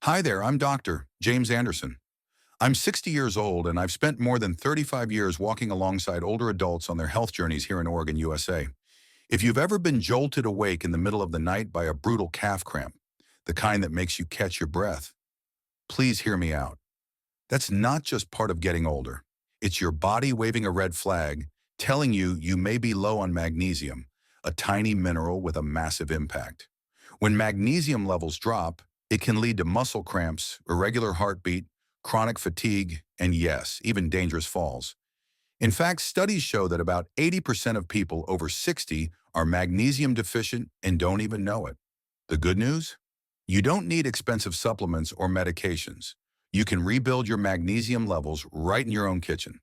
Hi there, I'm Dr. James Anderson. I'm 60 years old and I've spent more than 35 years walking alongside older adults on their health journeys here in Oregon, USA. If you've ever been jolted awake in the middle of the night by a brutal calf cramp, the kind that makes you catch your breath, please hear me out. That's not just part of getting older. It's your body waving a red flag, telling you you may be low on magnesium, a tiny mineral with a massive impact. When magnesium levels drop, it can lead to muscle cramps, irregular heartbeat, chronic fatigue, and yes, even dangerous falls. In fact, studies show that about 80% of people over 60 are magnesium deficient and don't even know it. The good news? You don't need expensive supplements or medications. You can rebuild your magnesium levels right in your own kitchen.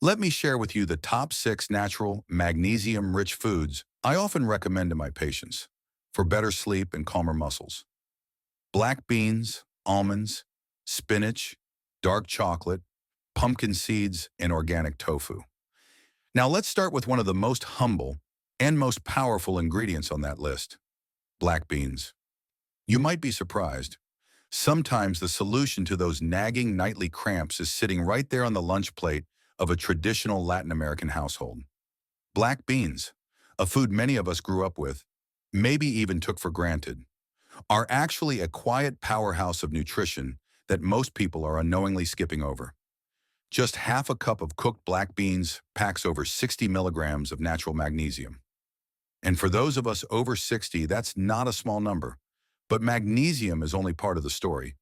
Let me share with you the top 6 natural magnesium-rich foods I often recommend to my patients for better sleep and calmer muscles. Black beans, almonds, spinach, dark chocolate, pumpkin seeds, and organic tofu. Now let's start with one of the most humble and most powerful ingredients on that list, black beans. You might be surprised. Sometimes the solution to those nagging nightly cramps is sitting right there on the lunch plate of a traditional Latin American household. Black beans, a food many of us grew up with, maybe even took for granted, are actually a quiet powerhouse of nutrition that most people are unknowingly skipping over. Just half a cup of cooked black beans packs over 60 milligrams of natural magnesium. And for those of us over 60, that's not a small number. But magnesium is only part of the story.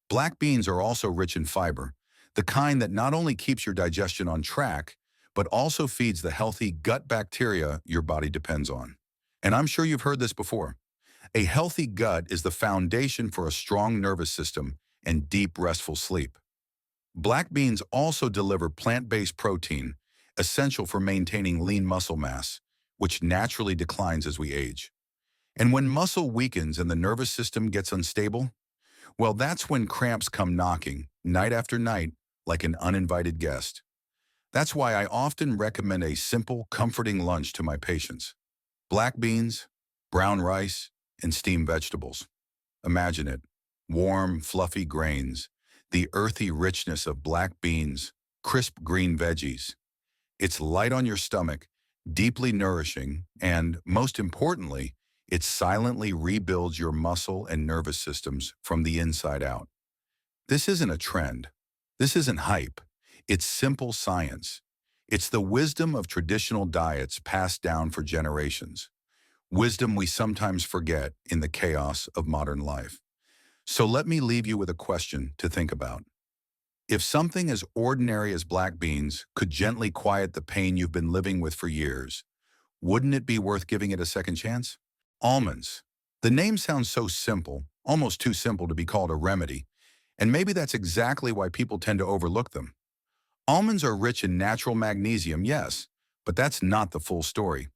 Black beans are also rich in fiber, the kind that not only keeps your digestion on track, but also feeds the healthy gut bacteria your body depends on. And I'm sure you've heard this before. A healthy gut is the foundation for a strong nervous system and deep, restful sleep. Black beans also deliver plant-based protein, essential for maintaining lean muscle mass, which naturally declines as we age. And when muscle weakens and the nervous system gets unstable, well, that's when cramps come knocking, night after night, like an uninvited guest. That's why I often recommend a simple, comforting lunch to my patients. Black beans, brown rice, and steamed vegetables. Imagine it. Warm, fluffy grains, the earthy richness of black beans, crisp green veggies. It's light on your stomach, deeply nourishing, and, most importantly, it silently rebuilds your muscle and nervous systems from the inside out. This isn't a trend. This isn't hype. It's simple science. It's the wisdom of traditional diets passed down for generations. Wisdom we sometimes forget in the chaos of modern life. So let me leave you with a question to think about. If something as ordinary as black beans could gently quiet the pain you've been living with for years, wouldn't it be worth giving it a second chance? Almonds. The name sounds so simple, almost too simple to be called a remedy, and maybe that's exactly why people tend to overlook them. Almonds are rich in natural magnesium, yes, but that's not the full story.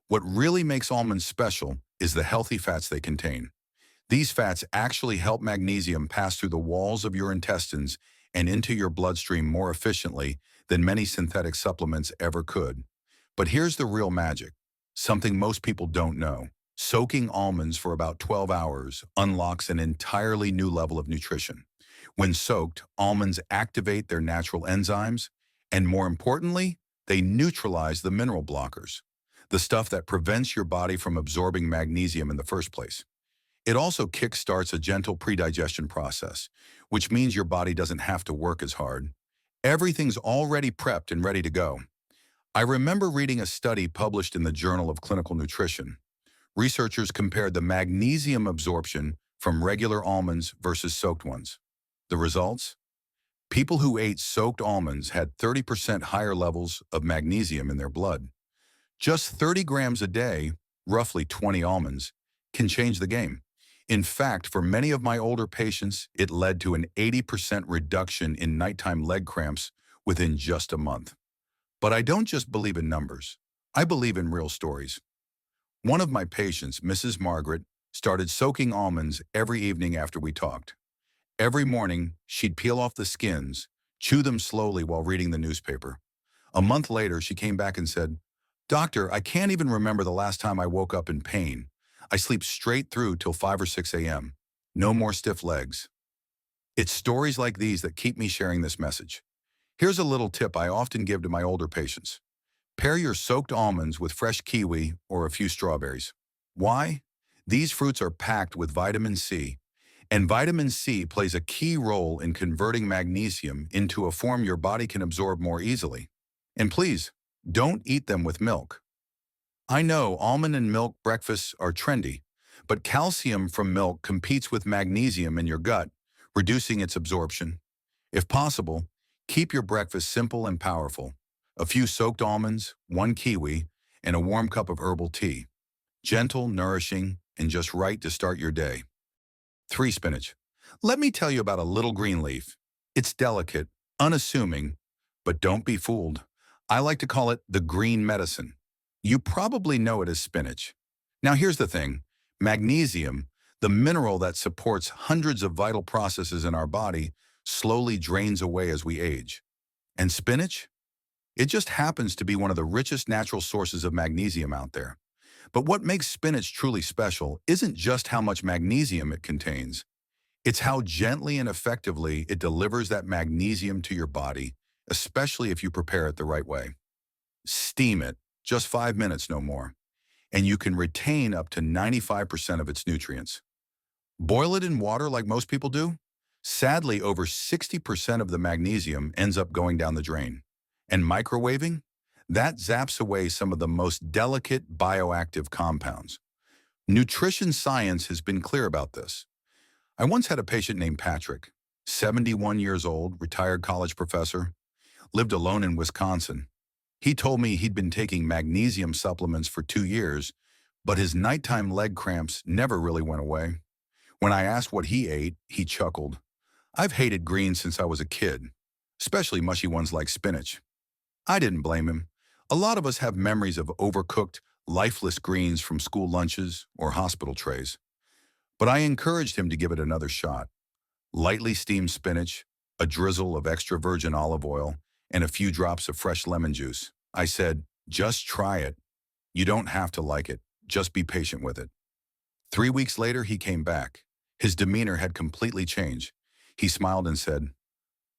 What really makes almonds special is the healthy fats they contain. These fats actually help magnesium pass through the walls of your intestines and into your bloodstream more efficiently than many synthetic supplements ever could. But here's the real magic, something most people don't know. Soaking almonds for about 12 hours unlocks an entirely new level of nutrition. When soaked, almonds activate their natural enzymes, and more importantly, they neutralize the mineral blockers, the stuff that prevents your body from absorbing magnesium in the first place. It also kickstarts a gentle pre-digestion process, which means your body doesn't have to work as hard. Everything's already prepped and ready to go. I remember reading a study published in the Journal of Clinical Nutrition. Researchers compared the magnesium absorption from regular almonds versus soaked ones. The results? People who ate soaked almonds had 30% higher levels of magnesium in their blood. Just 30 grams a day, roughly 20 almonds, can change the game. In fact, for many of my older patients, it led to an 80% reduction in nighttime leg cramps within just a month. But I don't just believe in numbers. I believe in real stories. One of my patients, Mrs. Margaret, started soaking almonds every evening after we talked. Every morning, she'd peel off the skins, chew them slowly while reading the newspaper. A month later, she came back and said, "Doctor, I can't even remember the last time I woke up in pain. I sleep straight through till 5 or 6 a.m. No more stiff legs." It's stories like these that keep me sharing this message. Here's a little tip I often give to my older patients. Pair your soaked almonds with fresh kiwi or a few strawberries. Why? These fruits are packed with vitamin C, and vitamin C plays a key role in converting magnesium into a form your body can absorb more easily. And please, don't eat them with milk. I know almond and milk breakfasts are trendy, but calcium from milk competes with magnesium in your gut, reducing its absorption. If possible, keep your breakfast simple and powerful. A few soaked almonds, one kiwi, and a warm cup of herbal tea. Gentle, nourishing, and just right to start your day. 3. Spinach. Let me tell you about a little green leaf. It's delicate, unassuming, but don't be fooled. I like to call it the green medicine. You probably know it as spinach. Now here's the thing. Magnesium, the mineral that supports hundreds of vital processes in our body, slowly drains away as we age. And spinach? It just happens to be one of the richest natural sources of magnesium out there. But what makes spinach truly special isn't just how much magnesium it contains. It's how gently and effectively it delivers that magnesium to your body, especially if you prepare it the right way. Steam it, just 5 minutes no more, and you can retain up to 95% of its nutrients. Boil it in water like most people do? Sadly, over 60% of the magnesium ends up going down the drain. And microwaving? That zaps away some of the most delicate bioactive compounds. Nutrition science has been clear about this. I once had a patient named Patrick, 71 years old, retired college professor, lived alone in Wisconsin. He told me he'd been taking magnesium supplements for 2 years, but his nighttime leg cramps never really went away. When I asked what he ate, he chuckled. I've hated greens since I was a kid, especially mushy ones like spinach. I didn't blame him. A lot of us have memories of overcooked, lifeless greens from school lunches or hospital trays. But I encouraged him to give it another shot. Lightly steamed spinach, a drizzle of extra virgin olive oil, and a few drops of fresh lemon juice. I said, just try it. You don't have to like it. Just be patient with it. 3 weeks later, he came back. His demeanor had completely changed. He smiled and said,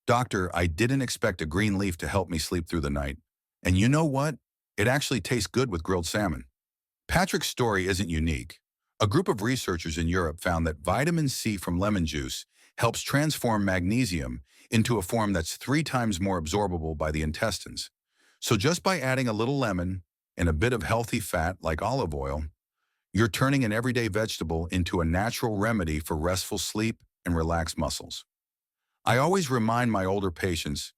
Doctor, I didn't expect a green leaf to help me sleep through the night. And you know what? It actually tastes good with grilled salmon. Patrick's story isn't unique. A group of researchers in Europe found that vitamin C from lemon juice helps transform magnesium into a form that's 3 times more absorbable by the intestines. So just by adding a little lemon and a bit of healthy fat like olive oil, you're turning an everyday vegetable into a natural remedy for restful sleep and relaxed muscles. I always remind my older patients,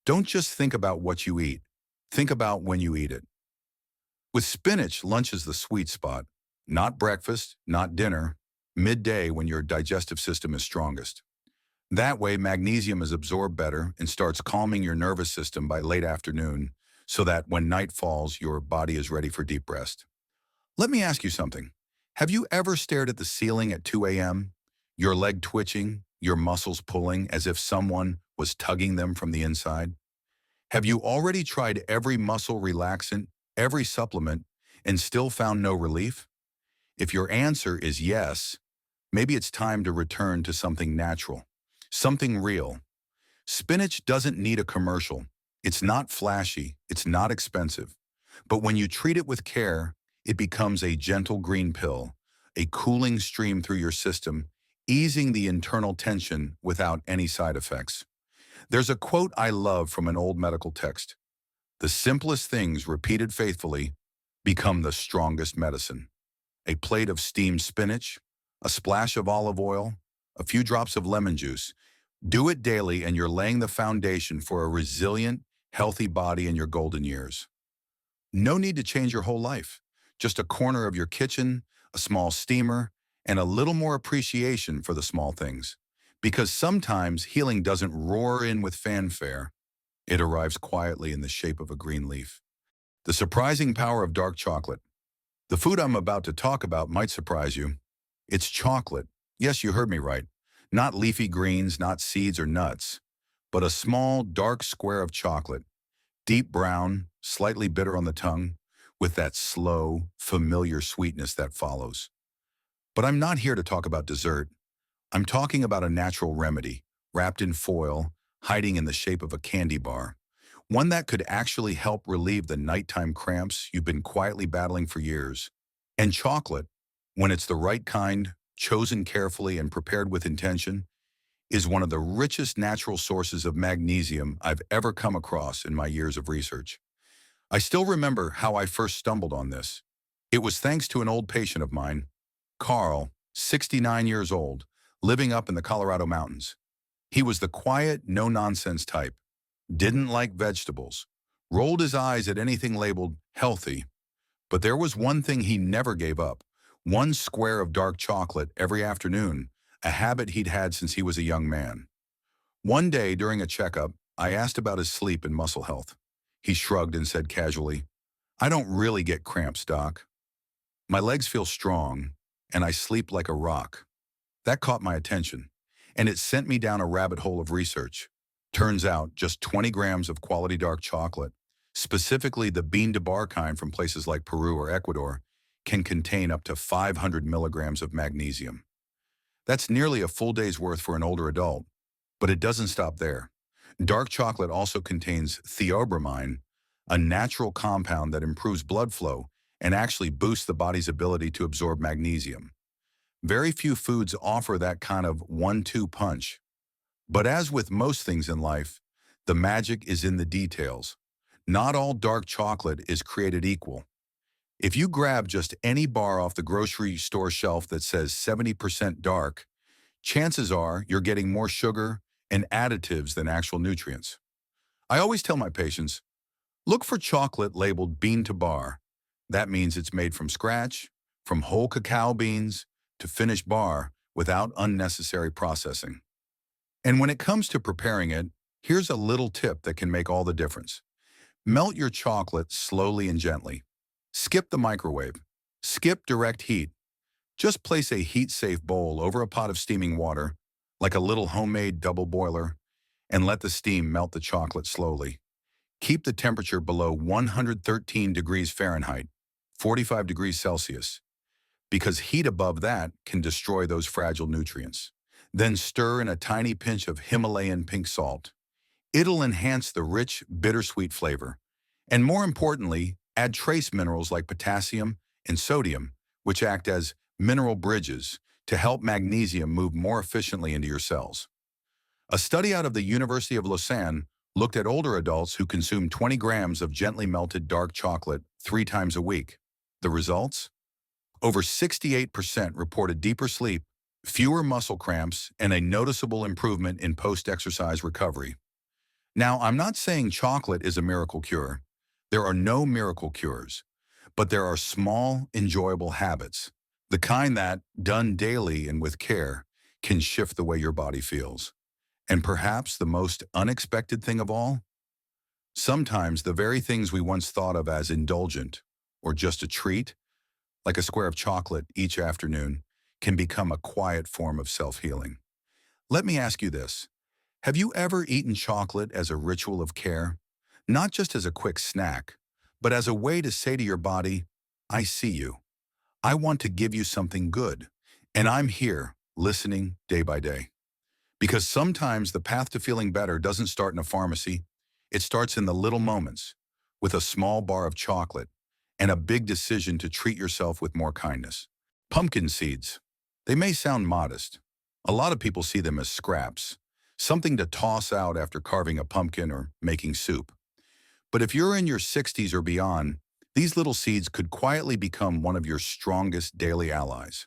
don't just think about what you eat, think about when you eat it. With spinach, lunch is the sweet spot, not breakfast, not dinner, midday when your digestive system is strongest. That way, magnesium is absorbed better and starts calming your nervous system by late afternoon so that when night falls, your body is ready for deep rest. Let me ask you something. Have you ever stared at the ceiling at 2 a.m., your leg twitching, your muscles pulling as if someone was tugging them from the inside? Have you already tried every muscle relaxant, every supplement, and still found no relief? If your answer is yes, maybe it's time to return to something natural, something real. Spinach doesn't need a commercial. It's not flashy, it's not expensive. But when you treat it with care, it becomes a gentle green pill, a cooling stream through your system, easing the internal tension without any side effects. There's a quote I love from an old medical text. The simplest things repeated faithfully become the strongest medicine. A plate of steamed spinach, a splash of olive oil, a few drops of lemon juice. Do it daily and you're laying the foundation for a resilient, healthy body in your golden years. No need to change your whole life. Just a corner of your kitchen, a small steamer, and a little more appreciation for the small things. Because sometimes healing doesn't roar in with fanfare. It arrives quietly in the shape of a green leaf. The surprising power of dark chocolate. The food I'm about to talk about might surprise you. It's chocolate. Yes, you heard me right. Not leafy greens, not seeds or nuts, but a small, dark square of chocolate, deep brown, slightly bitter on the tongue, with that slow, familiar sweetness that follows. But I'm not here to talk about dessert. I'm talking about a natural remedy, wrapped in foil, hiding in the shape of a candy bar. One that could actually help relieve the nighttime cramps you've been quietly battling for years. And chocolate, when it's the right kind, chosen carefully and prepared with intention, is one of the richest natural sources of magnesium I've ever come across in my years of research. I still remember how I first stumbled on this. It was thanks to an old patient of mine, Carl, 69 years old, living up in the Colorado mountains. He was the quiet, no-nonsense type, didn't like vegetables, rolled his eyes at anything labeled healthy, but there was one thing he never gave up: one square of dark chocolate every afternoon, a habit he'd had since he was a young man. One day during a checkup, I asked about his sleep and muscle health. He shrugged and said casually, "I don't really get cramps, doc. My legs feel strong, and I sleep like a rock." That caught my attention, and it sent me down a rabbit hole of research. Turns out just 20 grams of quality dark chocolate, specifically the bean to bar kind from places like Peru or Ecuador, can contain up to 500 milligrams of magnesium. That's nearly a full day's worth for an older adult, but it doesn't stop there. Dark chocolate also contains theobromine, a natural compound that improves blood flow and actually boosts the body's ability to absorb magnesium. Very few foods offer that kind of 1-2 punch. But as with most things in life, the magic is in the details. Not all dark chocolate is created equal. If you grab just any bar off the grocery store shelf that says 70% dark, chances are you're getting more sugar and additives than actual nutrients. I always tell my patients, look for chocolate labeled bean to bar. That means it's made from scratch, from whole cacao beans to finished bar without unnecessary processing. And when it comes to preparing it, here's a little tip that can make all the difference. Melt your chocolate slowly and gently. Skip the microwave. Skip direct heat. Just place a heat-safe bowl over a pot of steaming water, like a little homemade double boiler, and let the steam melt the chocolate slowly. Keep the temperature below 113 degrees Fahrenheit, 45 degrees Celsius, because heat above that can destroy those fragile nutrients. Then stir in a tiny pinch of Himalayan pink salt. It'll enhance the rich, bittersweet flavor. And more importantly, add trace minerals like potassium and sodium, which act as mineral bridges to help magnesium move more efficiently into your cells. A study out of the University of Lausanne looked at older adults who consumed 20 grams of gently melted dark chocolate 3 times a week. The results? Over 68% reported deeper sleep, fewer muscle cramps, and a noticeable improvement in post-exercise recovery. Now, I'm not saying chocolate is a miracle cure. There are no miracle cures, but there are small, enjoyable habits, the kind that, done daily and with care, can shift the way your body feels. And perhaps the most unexpected thing of all? Sometimes the very things we once thought of as indulgent or just a treat, like a square of chocolate each afternoon, can become a quiet form of self-healing. Let me ask you this. Have you ever eaten chocolate as a ritual of care? Not just as a quick snack, but as a way to say to your body, I see you. I want to give you something good, and I'm here, listening day by day. Because sometimes the path to feeling better doesn't start in a pharmacy. It starts in the little moments, with a small bar of chocolate and a big decision to treat yourself with more kindness. Pumpkin seeds. They may sound modest. A lot of people see them as scraps, something to toss out after carving a pumpkin or making soup. But if you're in your 60s or beyond, these little seeds could quietly become one of your strongest daily allies.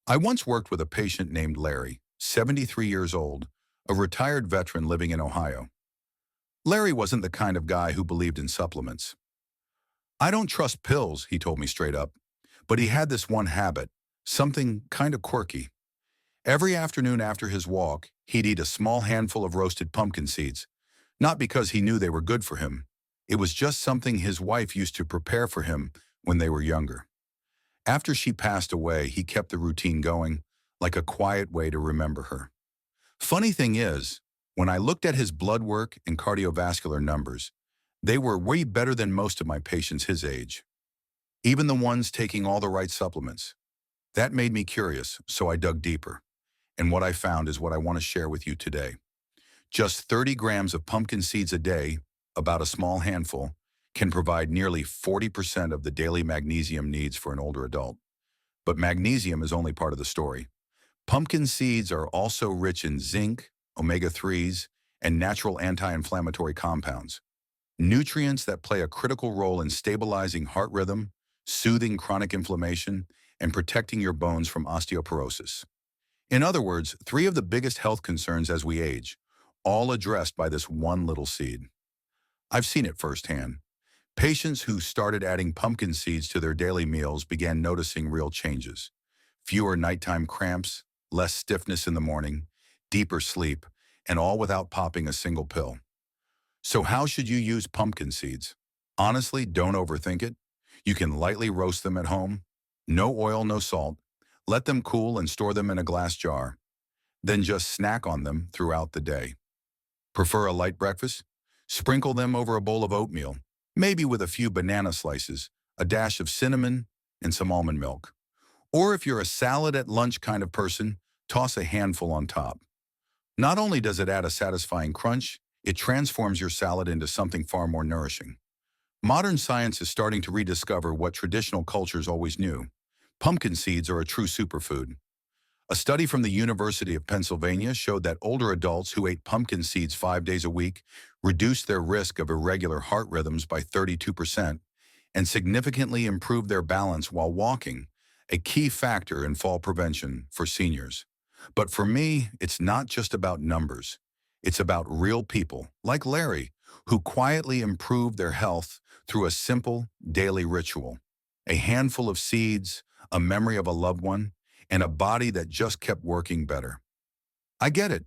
I once worked with a patient named Larry, 73 years old, a retired veteran living in Ohio. Larry wasn't the kind of guy who believed in supplements. I don't trust pills, he told me straight up, but he had this one habit, something kind of quirky. Every afternoon after his walk, he'd eat a small handful of roasted pumpkin seeds, not because he knew they were good for him. It was just something his wife used to prepare for him when they were younger. After she passed away, he kept the routine going, like a quiet way to remember her. Funny thing is, when I looked at his blood work and cardiovascular numbers, they were way better than most of my patients his age, even the ones taking all the right supplements. That made me curious, so I dug deeper. And what I found is what I want to share with you today. Just 30 grams of pumpkin seeds a day, about a small handful, can provide nearly 40% of the daily magnesium needs for an older adult. But magnesium is only part of the story. Pumpkin seeds are also rich in zinc, omega-3s, and natural anti-inflammatory compounds, nutrients that play a critical role in stabilizing heart rhythm, soothing chronic inflammation, and protecting your bones from osteoporosis. In other words, three of the biggest health concerns as we age, all addressed by this one little seed. I've seen it firsthand. Patients who started adding pumpkin seeds to their daily meals began noticing real changes. Fewer nighttime cramps, less stiffness in the morning, deeper sleep, and all without popping a single pill. So how should you use pumpkin seeds? Honestly, don't overthink it. You can lightly roast them at home. No oil, no salt. Let them cool and store them in a glass jar. Then just snack on them throughout the day. Prefer a light breakfast? Sprinkle them over a bowl of oatmeal, maybe with a few banana slices, a dash of cinnamon, and some almond milk. Or if you're a salad at lunch kind of person, toss a handful on top. Not only does it add a satisfying crunch, it transforms your salad into something far more nourishing. Modern science is starting to rediscover what traditional cultures always knew. Pumpkin seeds are a true superfood. A study from the University of Pennsylvania showed that older adults who ate pumpkin seeds 5 days a week reduced their risk of irregular heart rhythms by 32% and significantly improved their balance while walking, a key factor in fall prevention for seniors. But for me, it's not just about numbers. It's about real people, like Larry, who quietly improved their health through a simple daily ritual. A handful of seeds, a memory of a loved one, and a body that just kept working better. I get it.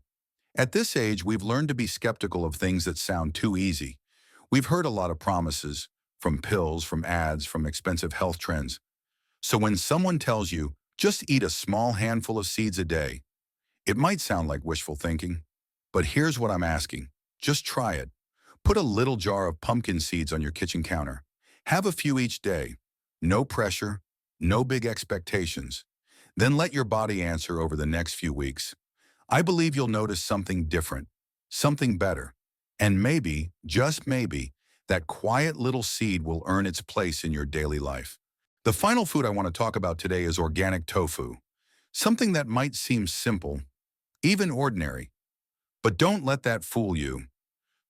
At this age, we've learned to be skeptical of things that sound too easy. We've heard a lot of promises, from pills, from ads, from expensive health trends. So when someone tells you, just eat a small handful of seeds a day, it might sound like wishful thinking. But here's what I'm asking. Just try it. Put a little jar of pumpkin seeds on your kitchen counter. Have a few each day. No pressure, no big expectations. Then let your body answer over the next few weeks. I believe you'll notice something different, something better. And maybe, just maybe, that quiet little seed will earn its place in your daily life. The final food I want to talk about today is organic tofu, something that might seem simple, even ordinary. But don't let that fool you.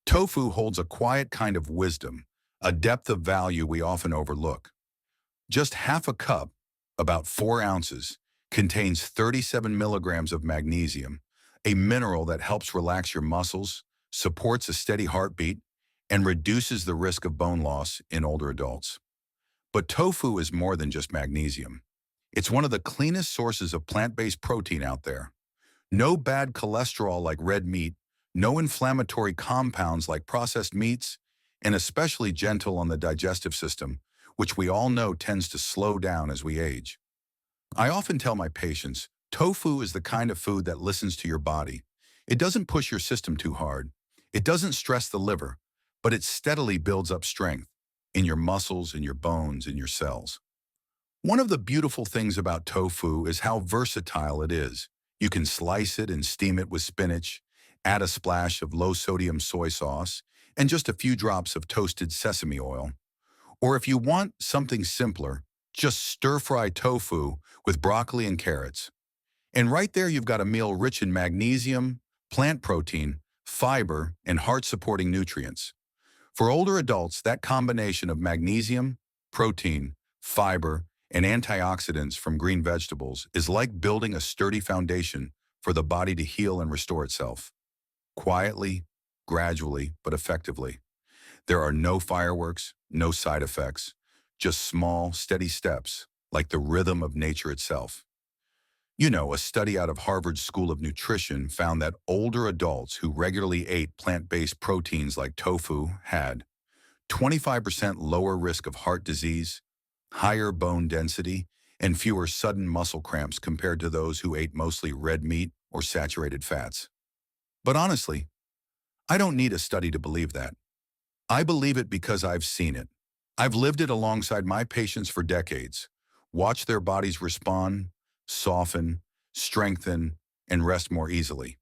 Tofu holds a quiet kind of wisdom, a depth of value we often overlook. Just half a cup, about 4 ounces, contains 37 milligrams of magnesium, a mineral that helps relax your muscles, supports a steady heartbeat, and reduces the risk of bone loss in older adults. But tofu is more than just magnesium. It's one of the cleanest sources of plant-based protein out there. No bad cholesterol like red meat, no inflammatory compounds like processed meats, and especially gentle on the digestive system, which we all know tends to slow down as we age. I often tell my patients, tofu is the kind of food that listens to your body. It doesn't push your system too hard. It doesn't stress the liver, but it steadily builds up strength in your muscles, in your bones, in your cells. One of the beautiful things about tofu is how versatile it is. You can slice it and steam it with spinach, add a splash of low-sodium soy sauce, and just a few drops of toasted sesame oil. Or if you want something simpler, just stir-fry tofu with broccoli and carrots. And right there you've got a meal rich in magnesium, plant protein, fiber, and heart-supporting nutrients. For older adults, that combination of magnesium, protein, fiber, and antioxidants from green vegetables is like building a sturdy foundation for the body to heal and restore itself. Quietly, gradually, but effectively. There are no fireworks, no side effects, just small, steady steps, like the rhythm of nature itself. You know, a study out of Harvard School of Nutrition found that older adults who regularly ate plant-based proteins like tofu had 25% lower risk of heart disease, higher bone density, and fewer sudden muscle cramps compared to those who ate mostly red meat or saturated fats. But honestly, I don't need a study to believe that. I believe it because I've seen it. I've lived it alongside my patients for decades, watched their bodies respond, soften, strengthen, and rest more easily.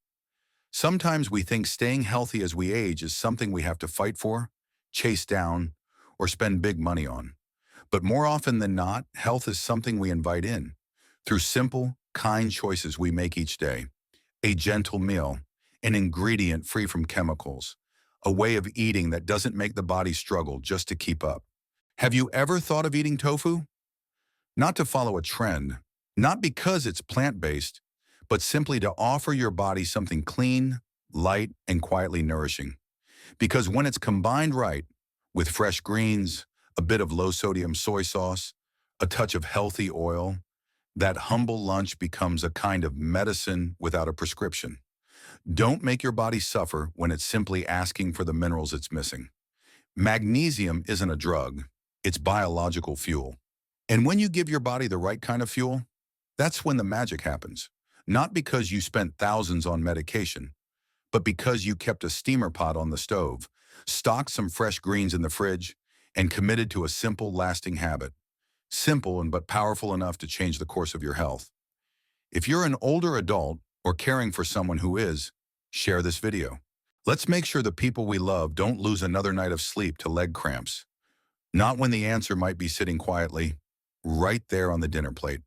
Sometimes we think staying healthy as we age is something we have to fight for, chase down, or spend big money on. But more often than not, health is something we invite in through simple, kind choices we make each day. A gentle meal, an ingredient free from chemicals, a way of eating that doesn't make the body struggle just to keep up. Have you ever thought of eating tofu? Not to follow a trend, not because it's plant-based, but simply to offer your body something clean, light, and quietly nourishing. Because when it's combined right, with fresh greens, a bit of low-sodium soy sauce, a touch of healthy oil, that humble lunch becomes a kind of medicine without a prescription. Don't make your body suffer when it's simply asking for the minerals it's missing. Magnesium isn't a drug, it's biological fuel. And when you give your body the right kind of fuel, that's when the magic happens. Not because you spent thousands on medication, but because you kept a steamer pot on the stove, stocked some fresh greens in the fridge, and committed to a simple, lasting habit. Simple and but powerful enough to change the course of your health. If you're an older adult or caring for someone who is, share this video. Let's make sure the people we love don't lose another night of sleep to leg cramps. Not when the answer might be sitting quietly, right there on the dinner plate.